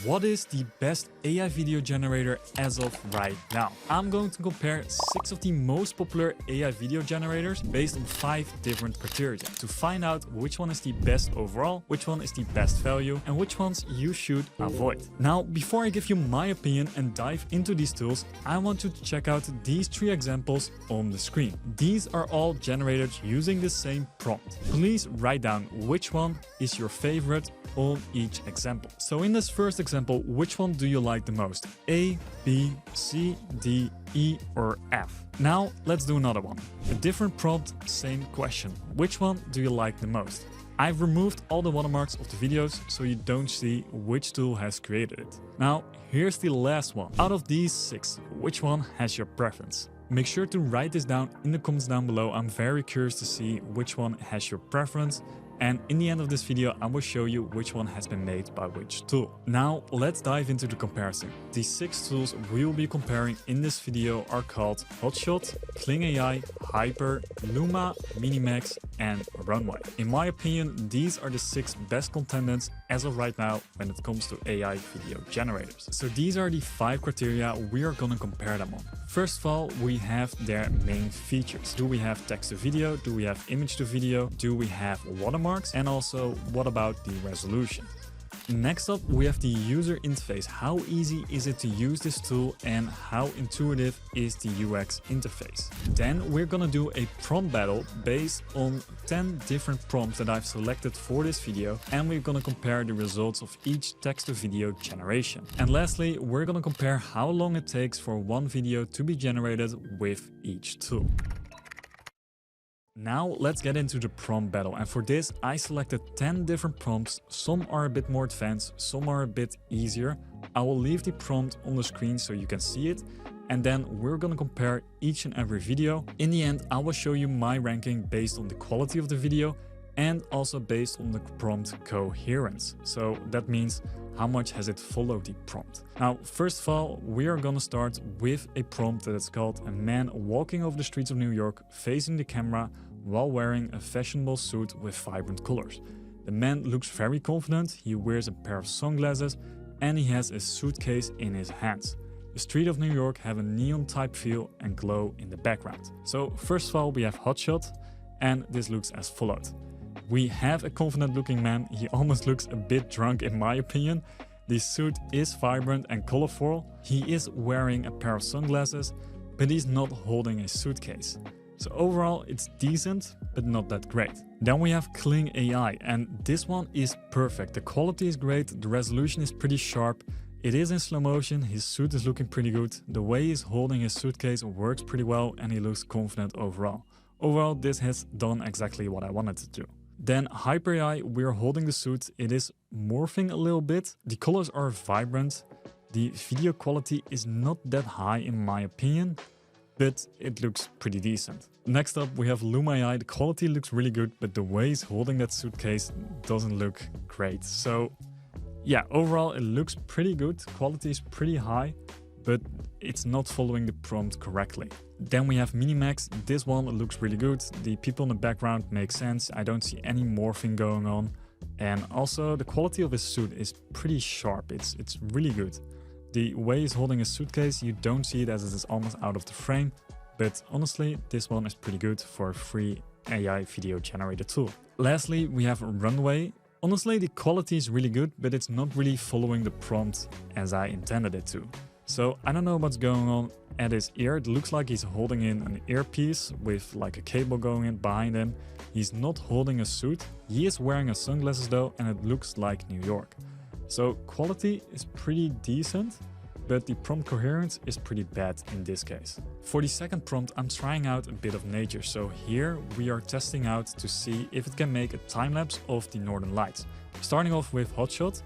What is the best AI video generator as of right now? I'm going to compare 6 of the most popular AI video generators based on 5 different criteria to find out which one is the best overall, which one is the best value, and which ones you should avoid. Now, before I give you my opinion and dive into these tools, I want you to check out these 3 examples on the screen. These are all generated using the same prompt. Please write down which one is your favorite on each example. So in this first example, which one do you like the most? A, B, C, D, E, or F? Now let's do another one. A different prompt, same question. Which one do you like the most? I've removed all the watermarks of the videos so you don't see which tool has created it. Now here's the last one. Out of these 6, which one has your preference? Make sure to write this down in the comments down below. I'm very curious to see which one has your preference. And in the end of this video, I will show you which one has been made by which tool. Now, let's dive into the comparison. The 6 tools we will be comparing in this video are called HotShot, Kling AI, Haiper, Luma, Minimax, and Runway. In my opinion, these are the 6 best contenders as of right now when it comes to AI video generators. So these are the 5 criteria we are gonna compare them on. First of all, we have their main features. Do we have text to video? Do we have image to video? Do we have watermarks? And also, what about the resolution? Next up, we have the user interface. How easy is it to use this tool and how intuitive is the UX interface? Then we're gonna do a prompt battle based on 10 different prompts that I've selected for this video, and we're gonna compare the results of each text to video generation. And lastly, we're gonna compare how long it takes for one video to be generated with each tool. Now let's get into the prompt battle, and for this I selected 10 different prompts. Some are a bit more advanced, some are a bit easier. I will leave the prompt on the screen so you can see it, and then we're gonna compare each and every video. In the end, I will show you my ranking based on the quality of the video and also based on the prompt coherence. So that means how much has it followed the prompt. Now, first of all, we are gonna start with a prompt that is called a man walking over the streets of New York facing the camera while wearing a fashionable suit with vibrant colors. The man looks very confident, he wears a pair of sunglasses and he has a suitcase in his hands. The streets of New York have a neon type feel and glow in the background. So first of all, we have HotShot, and this looks as followed. We have a confident looking man. He almost looks a bit drunk in my opinion. The suit is vibrant and colorful. He is wearing a pair of sunglasses, but he's not holding a suitcase. So overall it's decent, but not that great. Then we have Kling AI, and this one is perfect. The quality is great, the resolution is pretty sharp. It is in slow motion, his suit is looking pretty good. The way he's holding his suitcase works pretty well and he looks confident overall. Overall, this has done exactly what I wanted to do. Then Haiper AI, we're holding the suit. It is morphing a little bit. The colors are vibrant. The video quality is not that high in my opinion, but it looks pretty decent. Next up, we have Luma AI. The quality looks really good, but the way he's holding that suitcase doesn't look great. So yeah, overall it looks pretty good. Quality is pretty high, but it's not following the prompt correctly. Then we have Minimax. This one looks really good. The people in the background make sense. I don't see any morphing going on. And also the quality of his suit is pretty sharp. It's really good. The way he's holding his suitcase, you don't see it as it is almost out of the frame. But honestly, this one is pretty good for a free AI video generator tool. Lastly, we have Runway. Honestly, the quality is really good, but it's not really following the prompt as I intended it to. So I don't know what's going on at his ear. It looks like he's holding in an earpiece with like a cable going in behind him. He's not holding a suit. He is wearing a sunglasses though, and it looks like New York. So quality is pretty decent, but the prompt coherence is pretty bad in this case. For the second prompt, I'm trying out a bit of nature. So here we are testing out to see if it can make a time-lapse of the Northern Lights. Starting off with HotShot,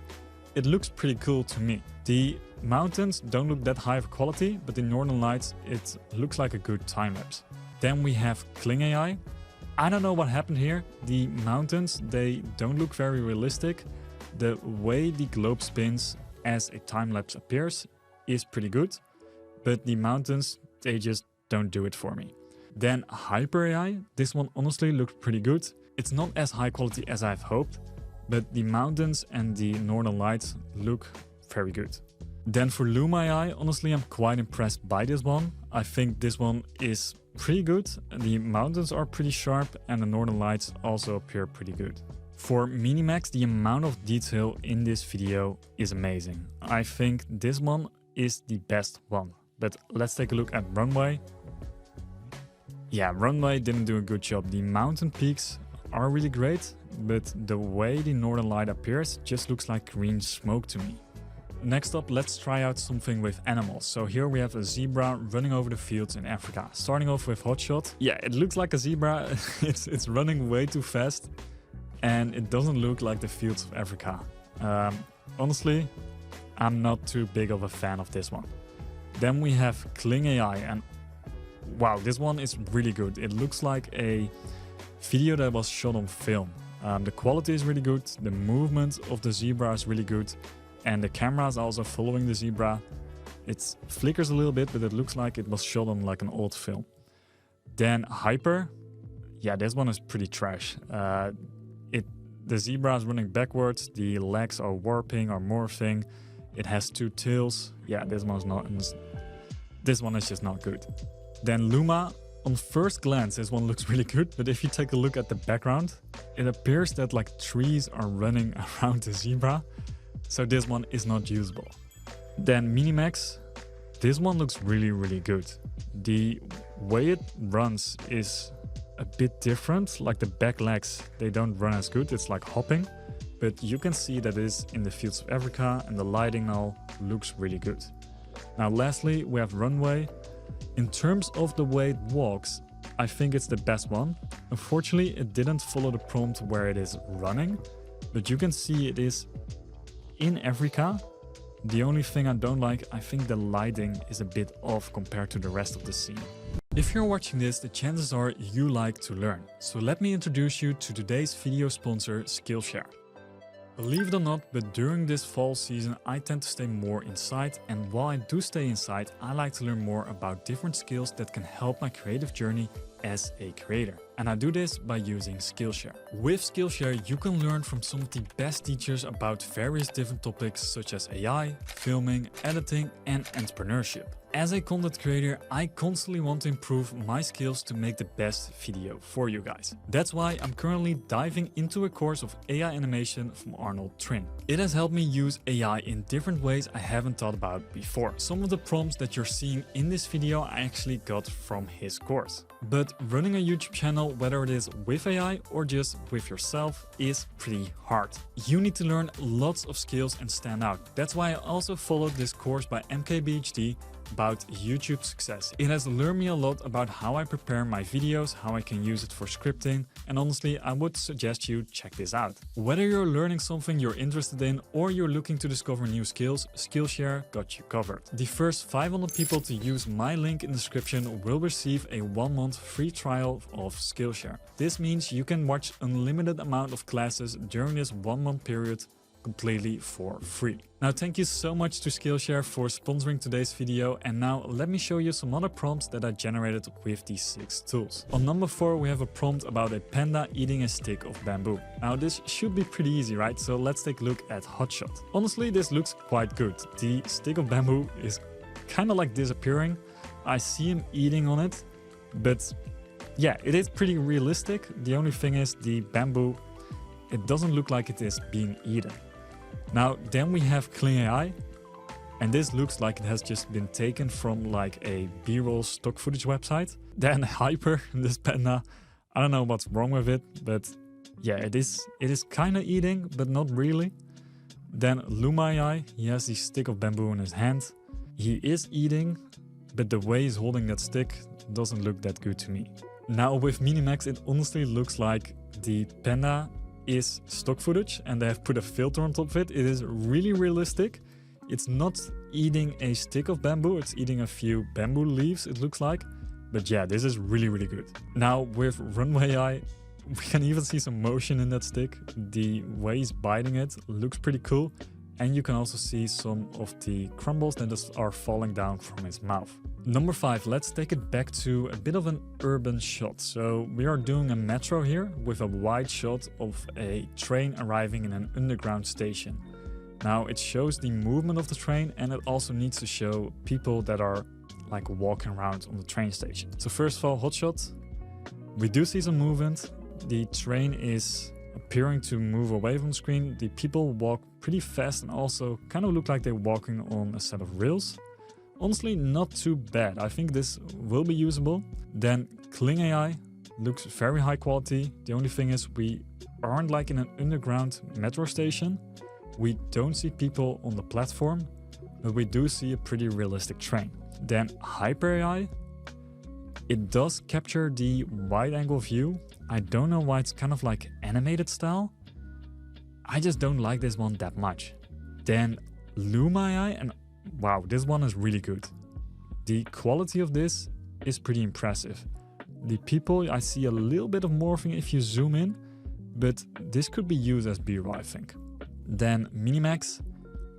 it looks pretty cool to me. The mountains don't look that high of quality, but the Northern Lights, it looks like a good time-lapse. Then we have Kling AI. I don't know what happened here. The mountains, they don't look very realistic. The way the globe spins as a time-lapse appears is pretty good, but the mountains, they just don't do it for me. Then Haiper AI, this one honestly looks pretty good. It's not as high quality as I've hoped, but the mountains and the Northern Lights look very good. Then for Luma AI, honestly, I'm quite impressed by this one. I think this one is pretty good. The mountains are pretty sharp and the northern lights also appear pretty good. For Minimax, the amount of detail in this video is amazing. I think this one is the best one. But let's take a look at Runway. Yeah, Runway didn't do a good job. The mountain peaks are really great, but the way the northern light appears just looks like green smoke to me. Next up, let's try out something with animals. So here we have a zebra running over the fields in Africa. Starting off with HotShot. Yeah, it looks like a zebra. it's running way too fast and it doesn't look like the fields of Africa. Honestly, I'm not too big of a fan of this one. Then we have Kling AI, and wow, this one is really good. It looks like a video that was shot on film. The quality is really good, the movement of the zebra is really good, and the camera is also following the zebra. It flickers a little bit, but it looks like it was shot on like an old film. Then Haiper, yeah, this one is pretty trash. The zebra is running backwards, the legs are warping or morphing. It has two tails. Yeah, this one is just not good. Then Luma, on first glance, this one looks really good, but if you take a look at the background, it appears that like trees are running around the zebra. So this one is not usable. Then Minimax, this one looks really, really good. The way it runs is a bit different, like the back legs, they don't run as good, it's like hopping. But you can see that it is in the fields of Africa and the lighting now looks really good. Now lastly, we have Runway. In terms of the way it walks, I think it's the best one. Unfortunately, it didn't follow the prompt where it is running, but you can see it is in Africa. The only thing I don't like, I think the lighting is a bit off compared to the rest of the scene. If you're watching this, the chances are you like to learn. So let me introduce you to today's video sponsor, Skillshare. Believe it or not, but during this fall season, I tend to stay more inside, and while I do stay inside, I like to learn more about different skills that can help my creative journey as a creator. And I do this by using Skillshare. With Skillshare, you can learn from some of the best teachers about various different topics such as AI, filming, editing, and entrepreneurship. As a content creator, I constantly want to improve my skills to make the best video for you guys. That's why I'm currently diving into a course of AI animation from Arnold Trin. It has helped me use AI in different ways I haven't thought about before. Some of the prompts that you're seeing in this video I actually got from his course. But running a YouTube channel, whether it is with AI or just with yourself, is pretty hard. You need to learn lots of skills and stand out. That's why I also followed this course by MKBHD about YouTube success. It has learned me a lot about how I prepare my videos, how I can use it for scripting, and honestly, I would suggest you check this out. Whether you're learning something you're interested in or you're looking to discover new skills, Skillshare got you covered. The first 500 people to use my link in the description will receive a 1-month free trial of Skillshare. This means you can watch unlimited amount of classes during this 1-month period completely for free. Now thank you so much to Skillshare for sponsoring today's video, and now let me show you some other prompts that I generated with these 6 tools. On number 4 we have a prompt about a panda eating a stick of bamboo. Now this should be pretty easy, right? So let's take a look at HotShot. Honestly, this looks quite good. The stick of bamboo is kind of like disappearing. I see him eating on it, but yeah, it is pretty realistic. The only thing is the bamboo, it doesn't look like it is being eaten. Now then we have Kling AI, and this looks like it has just been taken from like a B-roll stock footage website. Then Haiper, this panda, I don't know what's wrong with it, but yeah, it is kind of eating, but not really. Then Luma AI, he has the stick of bamboo in his hand. He is eating, but the way he's holding that stick doesn't look that good to me. Now with Minimax, it honestly looks like the panda is stock footage and they have put a filter on top of it. It is really realistic. It's not eating a stick of bamboo, it's eating a few bamboo leaves, it looks like. But yeah, this is really, really good. Now with Runway AI, we can even see some motion in that stick. The way he's biting it looks pretty cool. And you can also see some of the crumbles that are falling down from his mouth. Number 5, let's take it back to a bit of an urban shot. So we are doing a metro here with a wide shot of a train arriving in an underground station. Now it shows the movement of the train, and it also needs to show people that are like walking around on the train station. So first of all, HotShot, we do see some movement. The train is appearing to move away from the screen. The people walk pretty fast and also kind of look like they're walking on a set of rails. Honestly, not too bad. I think this will be usable. Then Kling AI looks very high quality. The only thing is we aren't like in an underground metro station. We don't see people on the platform, but we do see a pretty realistic train. Then Haiper AI, it does capture the wide angle view. I don't know why it's kind of like animated style. I just don't like this one that much. Then Luma AI, and wow, this one is really good. The quality of this is pretty impressive. The people, I see a little bit of morphing if you zoom in, but this could be used as B-roll, I think. Then Minimax,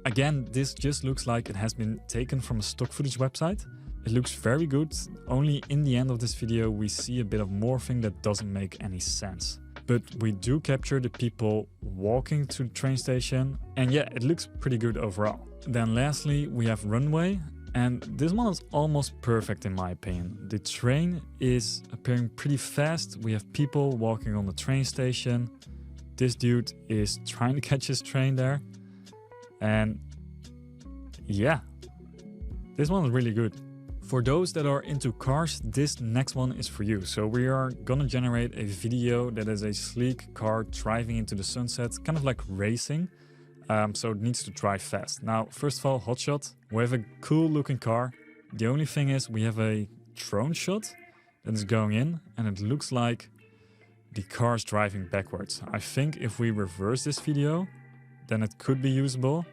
again, this just looks like it has been taken from a stock footage website. It looks very good. Only in the end of this video we see a bit of morphing that doesn't make any sense. But we do capture the people walking to the train station, and yeah, it looks pretty good overall. Then lastly we have Runway, and this one is almost perfect in my opinion. The train is appearing pretty fast. We have people walking on the train station. This dude is trying to catch his train there. And yeah, this one is really good. For those that are into cars, this next one is for you. So we are gonna generate a video that is a sleek car driving into the sunset, kind of like racing. So it needs to drive fast. Now, first of all, HotShot. We have a cool looking car. The only thing is we have a drone shot that is going in, and it looks like the car is driving backwards. I think if we reverse this video, then it could be usable.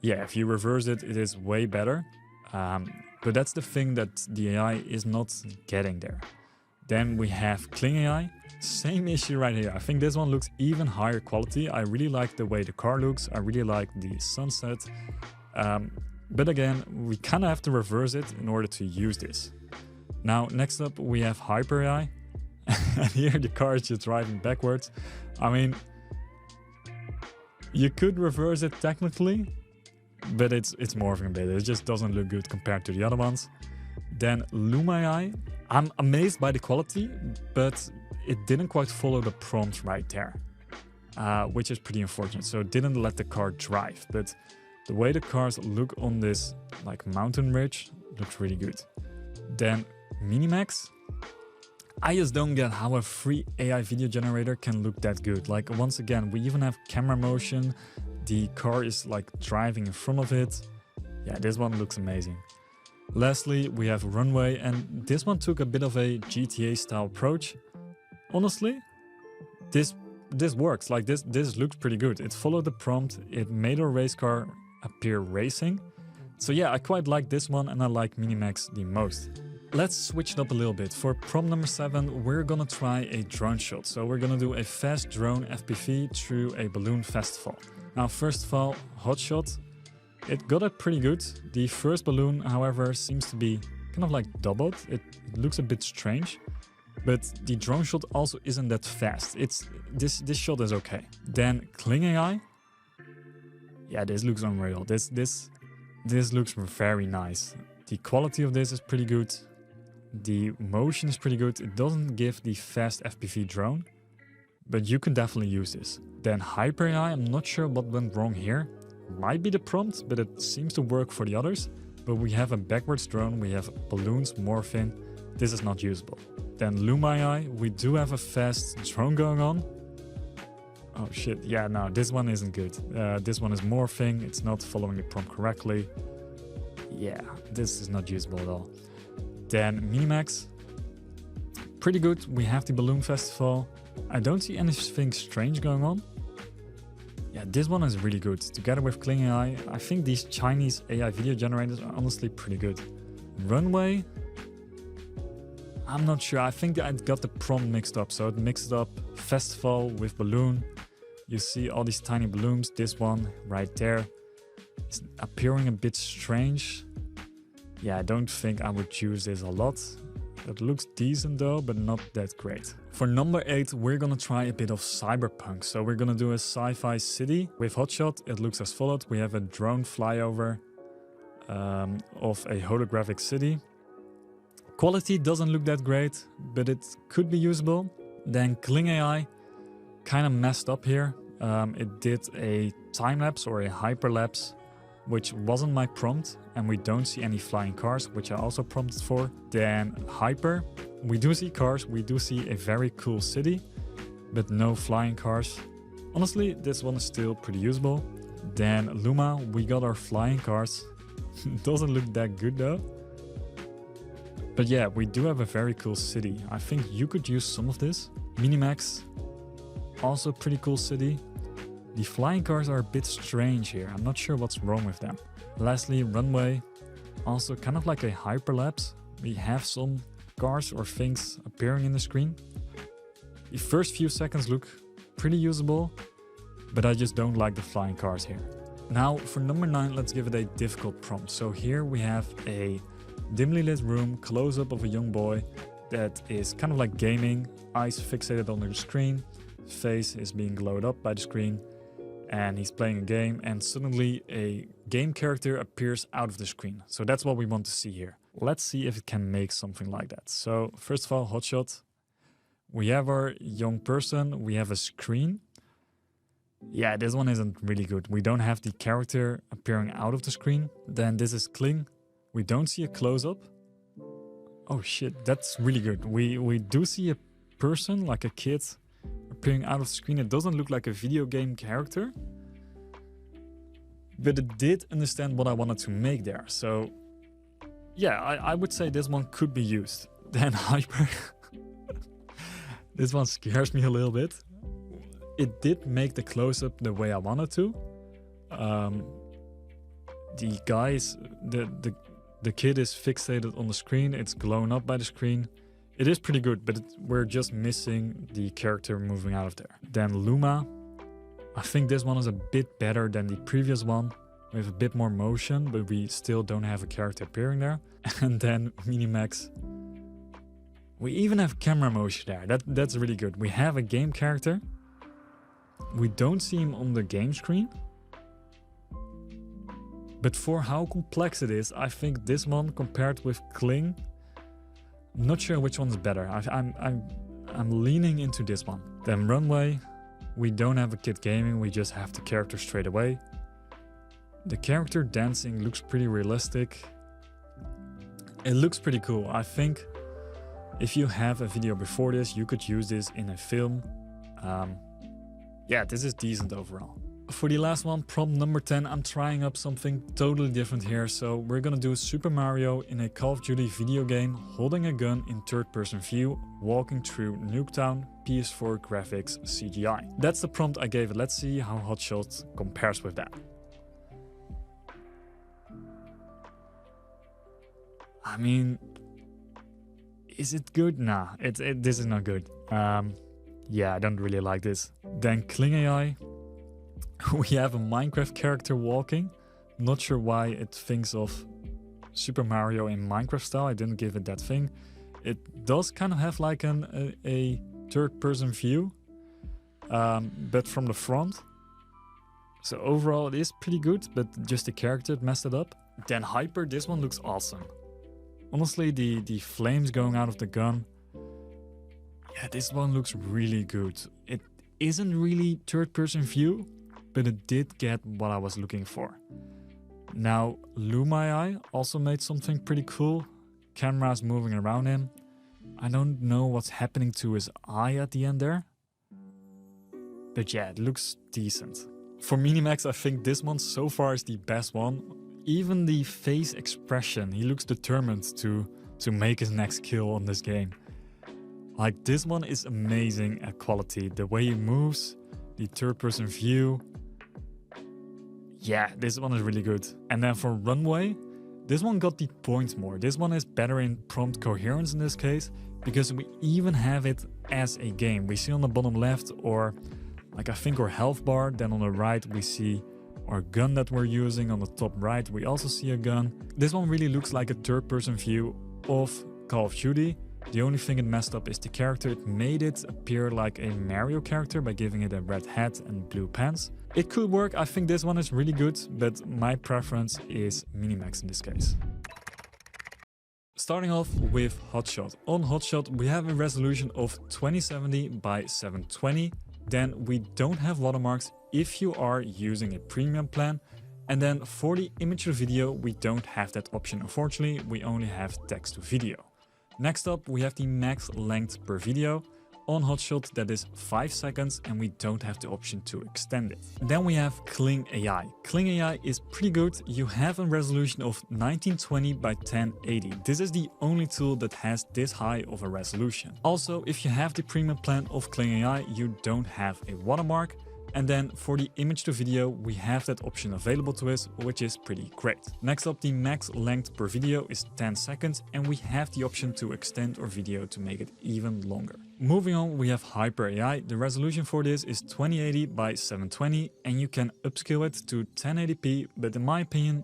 Yeah, if you reverse it, it is way better. But that's the thing that the AI is not getting there. Then we have Kling AI. Same issue right here. I think this one looks even higher quality. I really like the way the car looks. I really like the sunset. But again, we kind of have to reverse it in order to use this. Now, next up, we have Haiper AI. And here the car is just driving backwards. I mean, you could reverse it technically, but it's morphing a bit. It just doesn't look good compared to the other ones. Then Luma AI. I'm amazed by the quality, but it didn't quite follow the prompt right there, which is pretty unfortunate. So it didn't let the car drive, but the way the cars look on this like mountain ridge looks really good. Then Minimax. I just don't get how a free AI video generator can look that good. Like, once again, we even have camera motion. The car is like driving in front of it. Yeah, this one looks amazing. Lastly, we have Runway, and this one took a bit of a GTA style approach. Honestly, this works. Like, this looks pretty good. It followed the prompt. It made a race car appear racing. So yeah, I quite like this one, and I like Minimax the most. Let's switch it up a little bit. For prompt number 7, we're gonna try a drone shot. So we're gonna do a fast drone FPV through a balloon festival. Now, first of all, HotShot. It got it pretty good. The first balloon, however, seems to be kind of like doubled. It looks a bit strange, but the drone shot also isn't that fast. This shot is okay. Then Kling AI. Yeah, this looks unreal. This looks very nice. The quality of this is pretty good. The motion is pretty good. It doesn't give the fast FPV drone, but you could definitely use this. Then Haiper AI, I'm not sure what went wrong here. Might be the prompt, but it seems to work for the others. But we have a backwards drone, we have balloons morphing. This is not usable. Then Luma AI, we do have a fast drone going on. Oh shit, yeah, no, this one isn't good. This one is morphing, it's not following the prompt correctly. Yeah, this is not usable at all. Then Minimax, pretty good. We have the balloon festival. I don't see anything strange going on. Yeah, this one is really good. Together with Kling AI, I think these Chinese AI video generators are honestly pretty good. Runway, I'm not sure. I think I got the prompt mixed up. So it mixed up festival with balloon. You see all these tiny balloons. This one right there is appearing a bit strange. Yeah, I don't think I would choose this a lot. That looks decent though, but not that great. For number 8, we're gonna try a bit of cyberpunk. So we're gonna do a sci-fi city with HotShot. It looks as followed. We have a drone flyover of a holographic city. Quality doesn't look that great, but it could be usable. Then Kling AI kind of messed up here. It did a time-lapse or a hyperlapse, which wasn't my prompt, and we don't see any flying cars, which I also prompted for. Then Haiper, we do see cars, we do see a very cool city, but no flying cars. Honestly, this one is still pretty usable. Then Luma, we got our flying cars. Doesn't look that good though. But yeah, we do have a very cool city. I think you could use some of this. Minimax, also pretty cool city. The flying cars are a bit strange here. I'm not sure what's wrong with them. Lastly, Runway, also kind of like a hyperlapse. We have some cars or things appearing in the screen. The first few seconds look pretty usable, but I just don't like the flying cars here. Now for number 9, let's give it a difficult prompt. So here we have a dimly lit room, close-up of a young boy that is kind of like gaming, eyes fixated on the screen, face is being glowed up by the screen, and he's playing a game, and suddenly a game character appears out of the screen. So that's what we want to see here. Let's see if it can make something like that. So first of all, HotShot. We have our young person, we have a screen. Yeah, this one isn't really good. We don't have the character appearing out of the screen. Then this is Kling. We don't see a close-up. Oh shit, that's really good. We do see a person, like a kid, appearing out of the screen. It doesn't look like a video game character, but it did understand what I wanted to make there. So yeah, I would say this one could be used. Then Haiper. This one scares me a little bit. It did make the close-up the way I wanted to. The guys, the kid is fixated on the screen. It's blown up by the screen. It is pretty good, but we're just missing the character moving out of there. Then Luma. I think this one is a bit better than the previous one. We have a bit more motion, but we still don't have a character appearing there. And then Minimax. We even have camera motion there. That's really good. We have a game character. We don't see him on the game screen. But for how complex it is, I think this one compared with Kling, I'm not sure which one's better. I'm leaning into this one. Then Runway, we don't have a kid gaming, we just have the character straight away. The character dancing looks pretty realistic. It looks pretty cool. I think if you have a video before this, you could use this in a film. Yeah, this is decent overall. For the last one, prompt number 10, I'm trying up something totally different here. So we're gonna do Super Mario in a Call of Duty video game, holding a gun in third-person view, walking through Nuketown, PS4 graphics, CGI. That's the prompt I gave it. Let's see how HotShot compares with that. I mean, is it good? Nah, this is not good. Yeah, I don't really like this. Then Kling AI. We have a Minecraft character walking. Not sure why it thinks of Super Mario in Minecraft style. I didn't give it that thing. It does kind of have like a third-person view, but from the front. So overall it is pretty good, but just the character messed it up. Then Haiper, this one looks awesome. Honestly, the flames going out of the gun. Yeah, this one looks really good. It isn't really third-person view, but it did get what I was looking for. Now, Luma AI also made something pretty cool. Cameras moving around him. I don't know what's happening to his eye at the end there. But yeah, it looks decent. For Minimax, I think this one so far is the best one. Even the face expression, he looks determined to make his next kill on this game. Like, this one is amazing at quality. The way he moves, the third-person view. Yeah, this one is really good. And then for Runway, this one got the points more. This one is better in prompt coherence in this case, because we even have it as a game. We see on the bottom left, or like I think our health bar, then on the right we see our gun that we're using. On the top right we also see a gun. This one really looks like a third-person view of Call of Duty, The only thing it messed up is the character. It made it appear like a Mario character by giving it a red hat and blue pants. It could work. I think this one is really good, but my preference is Minimax in this case. Starting off with HotShot. On HotShot, we have a resolution of 2070 by 720. Then we don't have watermarks if you are using a premium plan. And then for the image to video, we don't have that option. Unfortunately, we only have text to video. Next up, we have the max length per video. On HotShot, that is 5 seconds, and we don't have the option to extend it. Then we have Kling AI. Kling AI is pretty good. You have a resolution of 1920 by 1080. This is the only tool that has this high of a resolution. Also, if you have the premium plan of Kling AI, you don't have a watermark. And then for the image to video, we have that option available to us, which is pretty great. Next up, the max length per video is 10 seconds, and we have the option to extend our video to make it even longer. Moving on, we have Haiper AI. The resolution for this is 2080 by 720, and you can upscale it to 1080p, but in my opinion,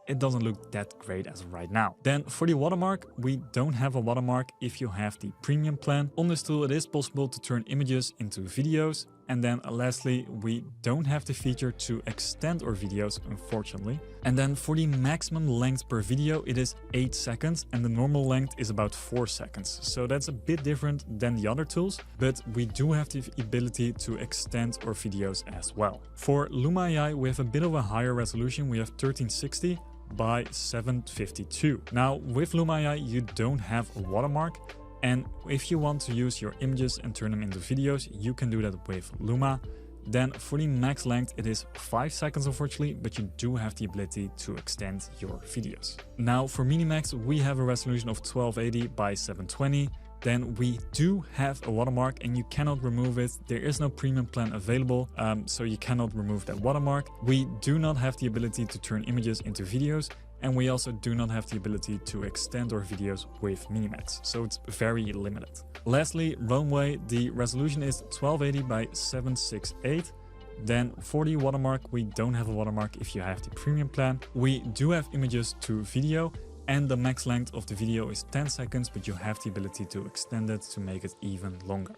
it doesn't look that great as of right now. Then for the watermark, we don't have a watermark if you have the premium plan. On this tool, it is possible to turn images into videos. And then lastly, we don't have the feature to extend our videos, unfortunately. And then for the maximum length per video, it is 8 seconds and the normal length is about 4 seconds. So that's a bit different than the other tools, but we do have the ability to extend our videos as well. For Luma AI, we have a bit of a higher resolution. We have 1360 by 752. Now with Luma AI, you don't have a watermark. And if you want to use your images and turn them into videos, you can do that with Luma. Then for the max length, it is 5 seconds unfortunately, but you do have the ability to extend your videos. Now for Minimax, we have a resolution of 1280 by 720. Then we do have a watermark and you cannot remove it. There is no premium plan available, so you cannot remove that watermark. We do not have the ability to turn images into videos. And we also do not have the ability to extend our videos with Minimax, so it's very limited. Lastly, Runway, the resolution is 1280 by 768. Then for the watermark, we don't have a watermark if you have the premium plan. We do have images to video, and the max length of the video is 10 seconds, but you have the ability to extend it to make it even longer.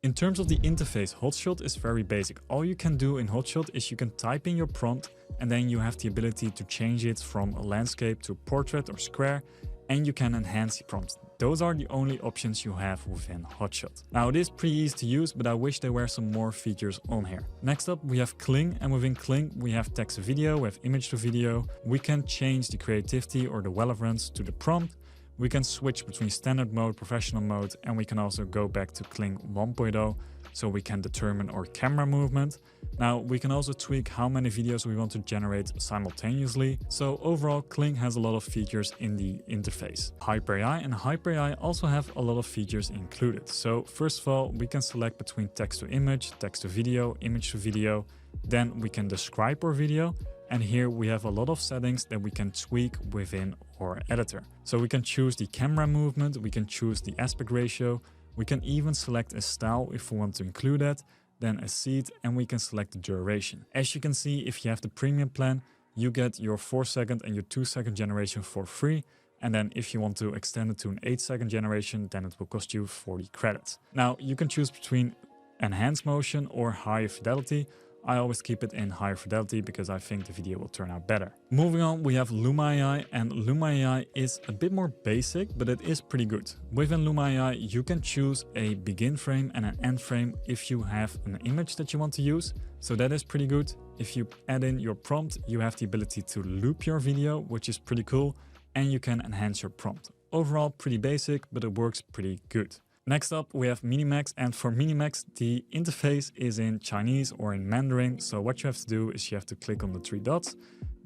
In terms of the interface, HotShot is very basic. All you can do in HotShot is you can type in your prompt and then you have the ability to change it from a landscape to portrait or square, and you can enhance the prompt. Those are the only options you have within HotShot. Now it is pretty easy to use, but I wish there were some more features on here. Next up, we have Kling, and within Kling, we have text to video, we have image to video. We can change the creativity or the relevance to the prompt. We can switch between standard mode, professional mode, and we can also go back to Kling 1.0, so we can determine our camera movement. Now, we can also tweak how many videos we want to generate simultaneously. So overall, Kling has a lot of features in the interface. Haiper AI and Haiper AI also have a lot of features included. So first of all, we can select between text to image, text to video, image to video. Then we can describe our video. And here we have a lot of settings that we can tweak within our editor. So we can choose the camera movement, we can choose the aspect ratio, we can even select a style if we want to include that, then a seed, and we can select the duration. As you can see, if you have the premium plan, you get your 4-second and your 2-second generation for free. And then if you want to extend it to an 8-second generation, then it will cost you 40 credits. Now you can choose between enhanced motion or higher fidelity. I always keep it in higher fidelity because I think the video will turn out better. Moving on, we have Luma AI, and Luma AI is a bit more basic, but it is pretty good. Within Luma AI, you can choose a begin frame and an end frame if you have an image that you want to use. So that is pretty good. If you add in your prompt, you have the ability to loop your video, which is pretty cool, and you can enhance your prompt. Overall, pretty basic, but it works pretty good. Next up, we have Minimax, and for Minimax, the interface is in Chinese or in Mandarin. So what you have to do is you have to click on the 3 dots,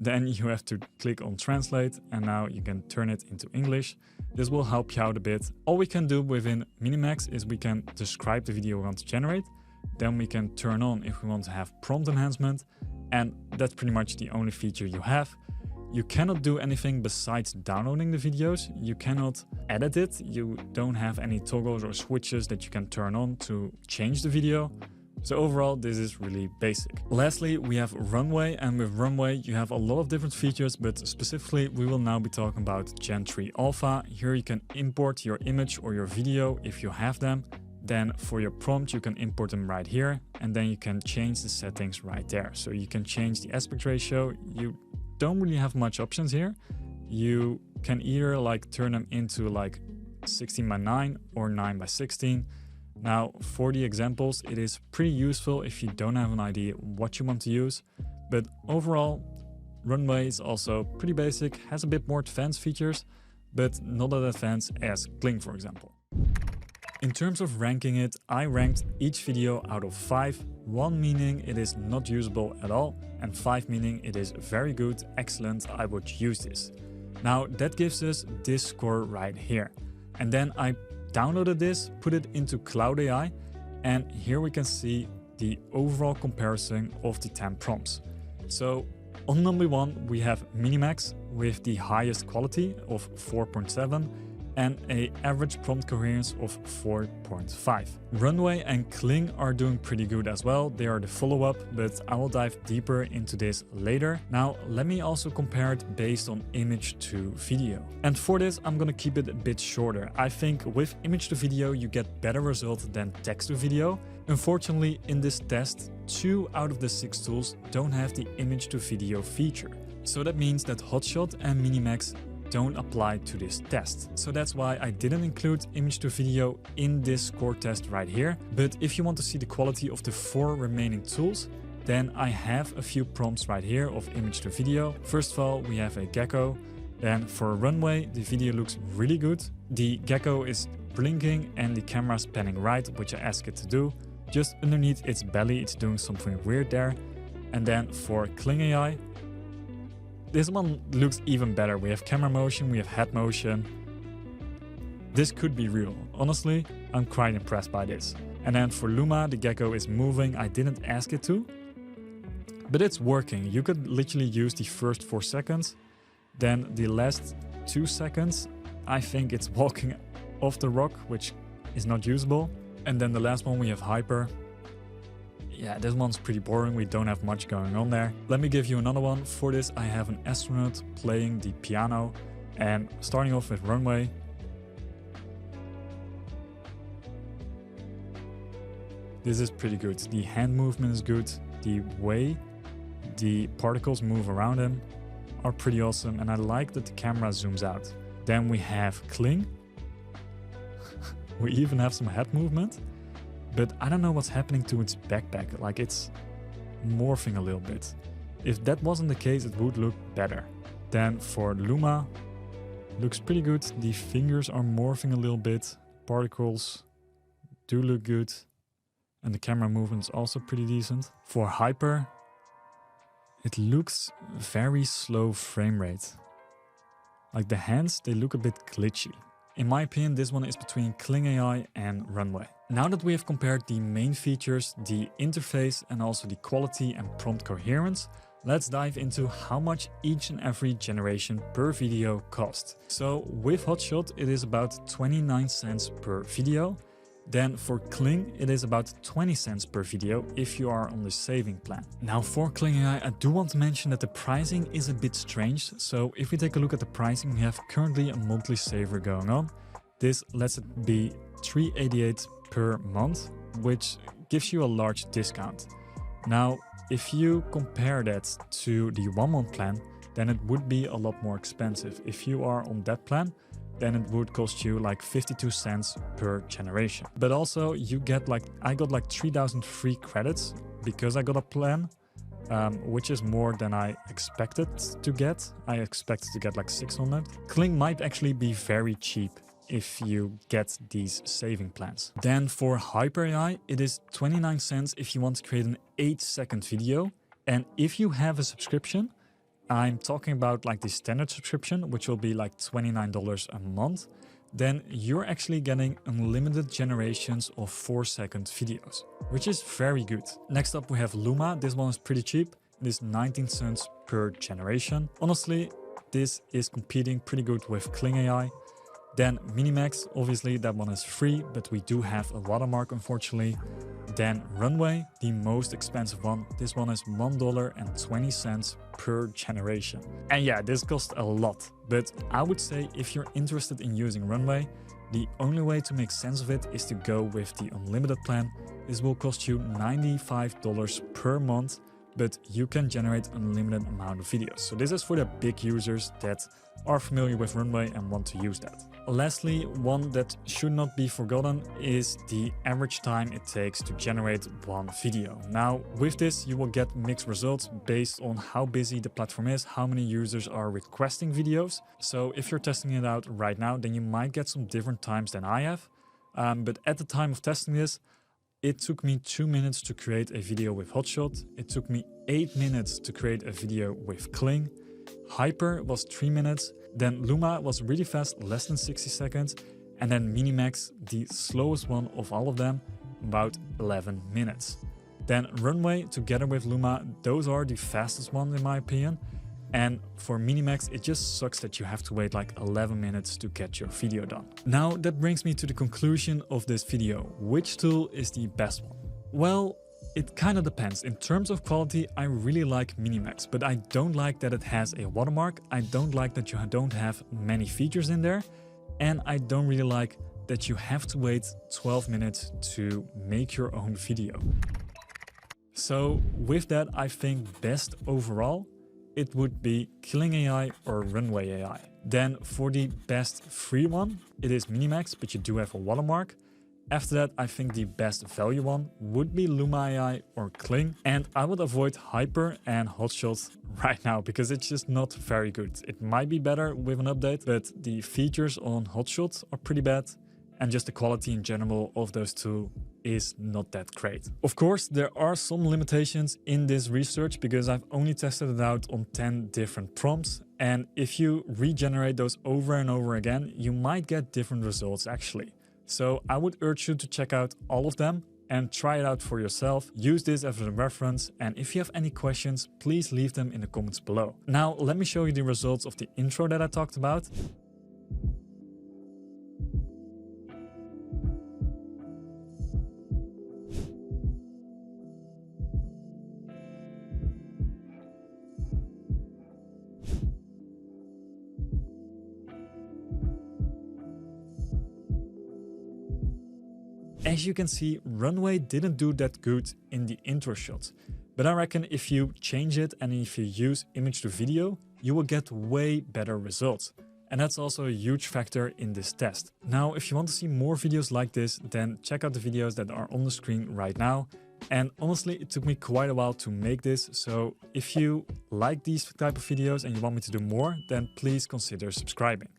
then you have to click on translate, and now you can turn it into English. This will help you out a bit. All we can do within Minimax is we can describe the video we want to generate. Then we can turn on if we want to have prompt enhancement, and that's pretty much the only feature you have. You cannot do anything besides downloading the videos. You cannot edit it. You don't have any toggles or switches that you can turn on to change the video. So overall, this is really basic. Lastly, we have Runway, and with Runway, you have a lot of different features, but specifically, we will now be talking about Gen 3 Alpha. Here you can import your image or your video if you have them. Then for your prompt, you can import them right here, and then you can change the settings right there. So you can change the aspect ratio. You don't really have much options here. You can either like turn them into like 16:9 or 9:16. Now, for the examples, it is pretty useful if you don't have an idea what you want to use. But overall, Runway is also pretty basic, has a bit more advanced features, but not as advanced as Kling, for example. In terms of ranking it, I ranked each video out of 5, 1 meaning it is not usable at all, and 5 meaning it is very good, excellent, I would use this. Now, that gives us this score right here. And then I downloaded this, put it into Cloud AI, and here we can see the overall comparison of the 10 prompts. So on number 1, we have Minimax with the highest quality of 4.7 and an average prompt coherence of 4.5. Runway and Kling are doing pretty good as well. They are the follow-up, but I will dive deeper into this later. Now, let me also compare it based on image to video. And for this, I'm gonna keep it a bit shorter. I think with image to video, you get better results than text to video. Unfortunately, in this test, 2 out of the 6 tools don't have the image to video feature. So that means that HotShot and Minimax don't apply to this test. So that's why I didn't include image to video in this score test right here. But if you want to see the quality of the 4 remaining tools, then I have a few prompts right here of image to video. First of all, we have a gecko. Then for Runway, the video looks really good. The gecko is blinking and the camera is panning right, which I ask it to do. Just underneath its belly, it's doing something weird there. And then for Kling AI, this one looks even better. We have camera motion, we have head motion. This could be real. Honestly, I'm quite impressed by this. And then for Luma, the gecko is moving. I didn't ask it to, but it's working. You could literally use the first 4 seconds. Then the last 2 seconds, I think it's walking off the rock, which is not usable. And then the last one, we have Haiper. Yeah, this one's pretty boring. We don't have much going on there. Let me give you another one. For this, I have an astronaut playing the piano, and starting off with Runway. This is pretty good. The hand movement is good. The way the particles move around him are pretty awesome, and I like that the camera zooms out. Then we have Kling. We even have some head movement. But I don't know what's happening to its backpack, like it's morphing a little bit. If that wasn't the case, it would look better. Then for Luma, looks pretty good. The fingers are morphing a little bit. Particles do look good. And the camera movement is also pretty decent. For Haiper, it looks very slow frame rate. Like the hands, they look a bit glitchy. In my opinion, this one is between Kling AI and Runway. Now that we have compared the main features, the interface, and also the quality and prompt coherence, let's dive into how much each and every generation per video costs. So with HotShot, it is about 29 cents per video. Then for Kling, it is about 20 cents per video if you are on the saving plan. Now for Kling AI, I do want to mention that the pricing is a bit strange. So if we take a look at the pricing, we have currently a monthly saver going on. This lets it be $3.88 per month, which gives you a large discount. Now, if you compare that to the 1 month plan, then it would be a lot more expensive. If you are on that plan, then it would cost you like 52 cents per generation. But also you get like, I got like 3,000 free credits because I got a plan, which is more than I expected to get. I expected to get like 600. Kling might actually be very cheap if you get these saving plans. Then for Haiper AI, it is 29 cents if you want to create an 8-second video. And if you have a subscription, I'm talking about like the standard subscription, which will be like $29 a month, then you're actually getting unlimited generations of 4-second videos, which is very good. Next up, we have Luma. This one is pretty cheap. It is 19 cents per generation. Honestly, this is competing pretty good with Kling AI. Then Minimax, obviously that one is free, but we do have a watermark unfortunately. Then Runway, the most expensive one. This one is $1.20 per generation. And yeah, this costs a lot, but I would say if you're interested in using Runway, the only way to make sense of it is to go with the unlimited plan. This will cost you $95 per month, but you can generate an unlimited amount of videos. So this is for the big users that are familiar with Runway and want to use that. Lastly, one that should not be forgotten is the average time it takes to generate one video. Now, with this, you will get mixed results based on how busy the platform is, how many users are requesting videos. So if you're testing it out right now, then you might get some different times than I have. But at the time of testing this, it took me 2 minutes to create a video with HotShot. It took me 8 minutes to create a video with Kling. Haiper was 3 minutes. Then Luma was really fast, less than 60 seconds. And then Minimax, the slowest one of all of them, about 11 minutes. Then Runway together with Luma, those are the fastest ones in my opinion. And for Minimax, it just sucks that you have to wait like 11 minutes to get your video done. Now that brings me to the conclusion of this video. Which tool is the best one? Well, it kind of depends. In terms of quality, I really like Minimax, but I don't like that it has a watermark. I don't like that you don't have many features in there. And I don't really like that you have to wait 12 minutes to make your own video. So with that, I think best overall, it would be Kling AI or Runway AI. Then for the best free one, it is Minimax, but you do have a watermark. After that, I think the best value one would be Luma AI or Kling. And I would avoid Haiper and HotShot right now because it's just not very good. It might be better with an update, but the features on HotShot are pretty bad. And just the quality in general of those two is not that great. Of course, there are some limitations in this research because I've only tested it out on 10 different prompts. And if you regenerate those over and over again, you might get different results actually. So I would urge you to check out all of them and try it out for yourself. Use this as a reference. And if you have any questions, please leave them in the comments below. Now, let me show you the results of the intro that I talked about. As you can see, Runway didn't do that good in the intro shot, but I reckon if you change it and if you use image to video, you will get way better results. And that's also a huge factor in this test. Now, if you want to see more videos like this, then check out the videos that are on the screen right now. And honestly, it took me quite a while to make this. So if you like these type of videos and you want me to do more, then please consider subscribing.